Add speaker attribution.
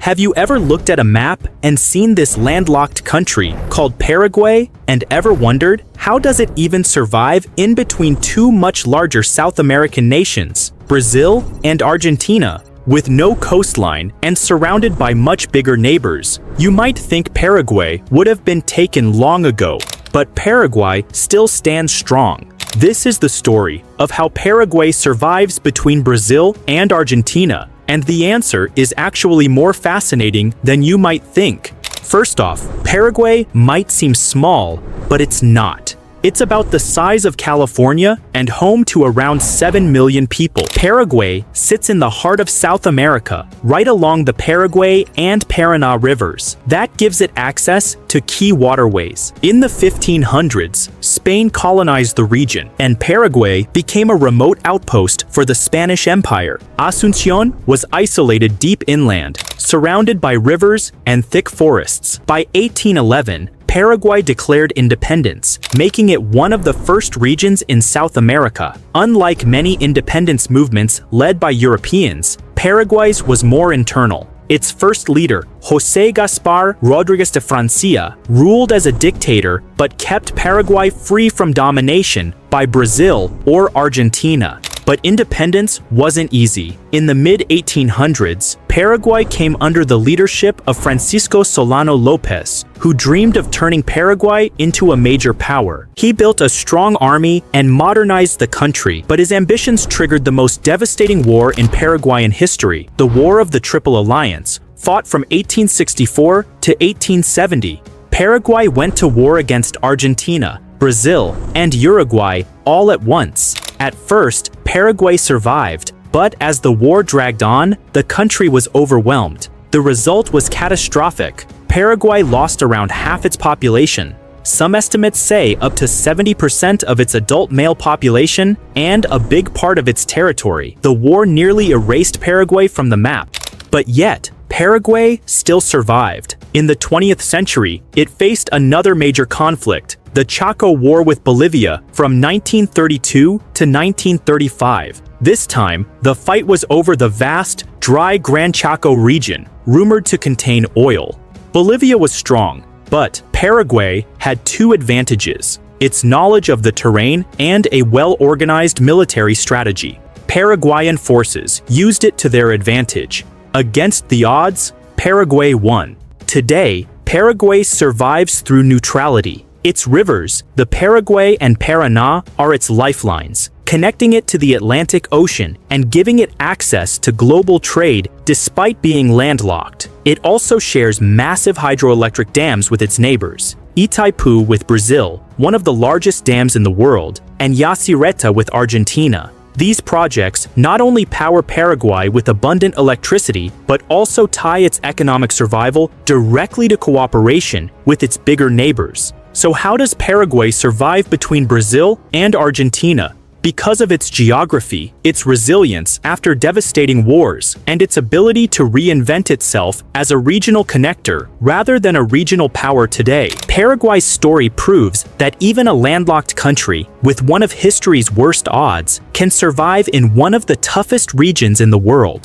Speaker 1: Have you ever looked at a map and seen this landlocked country called Paraguay and ever wondered how does it even survive in between two much larger South American nations, Brazil and Argentina? With no coastline and surrounded by much bigger neighbors, you might think Paraguay would have been taken long ago, but Paraguay still stands strong. This is the story of how Paraguay survives between Brazil and Argentina, and the answer is actually more fascinating than you might think. First off, Paraguay might seem small, but it's not. It's about the size of California and home to around 7 million people. Paraguay sits in the heart of South America, right along the Paraguay and Paraná rivers. That gives it access to key waterways. In the 1500s, Spain colonized the region, and Paraguay became a remote outpost for the Spanish Empire. Asunción was isolated deep inland, surrounded by rivers and thick forests. By 1811, Paraguay declared independence, making it one of the first regions in South America. Unlike many independence movements led by Europeans, Paraguay's was more internal. Its first leader, José Gaspar Rodríguez de Francia, ruled as a dictator but kept Paraguay free from domination by Brazil or Argentina. But independence wasn't easy. In the mid-1800s, Paraguay came under the leadership of Francisco Solano López, who dreamed of turning Paraguay into a major power. He built a strong army and modernized the country, but his ambitions triggered the most devastating war in Paraguayan history, the War of the Triple Alliance, fought from 1864 to 1870. Paraguay went to war against Argentina, Brazil, and Uruguay all at once. At first, Paraguay survived, but as the war dragged on, the country was overwhelmed. The result was catastrophic. Paraguay lost around half its population. Some estimates say up to 70% of its adult male population and a big part of its territory. The war nearly erased Paraguay from the map. But yet, Paraguay still survived. In the 20th century, it faced another major conflict, the Chaco War with Bolivia from 1932 to 1935. This time, the fight was over the vast, dry Gran Chaco region, rumored to contain oil. Bolivia was strong, but Paraguay had two advantages: its knowledge of the terrain and a well-organized military strategy. Paraguayan forces used it to their advantage. Against the odds, Paraguay won. Today, Paraguay survives through neutrality. Its rivers, the Paraguay and Paraná, are its lifelines, connecting it to the Atlantic Ocean and giving it access to global trade despite being landlocked. It also shares massive hydroelectric dams with its neighbors, Itaipu with Brazil, one of the largest dams in the world, and Yacyretá with Argentina. These projects not only power Paraguay with abundant electricity, but also tie its economic survival directly to cooperation with its bigger neighbors. So how does Paraguay survive between Brazil and Argentina? Because of its geography, its resilience after devastating wars, and its ability to reinvent itself as a regional connector rather than a regional power today. Paraguay's story proves that even a landlocked country with one of history's worst odds can survive in one of the toughest regions in the world.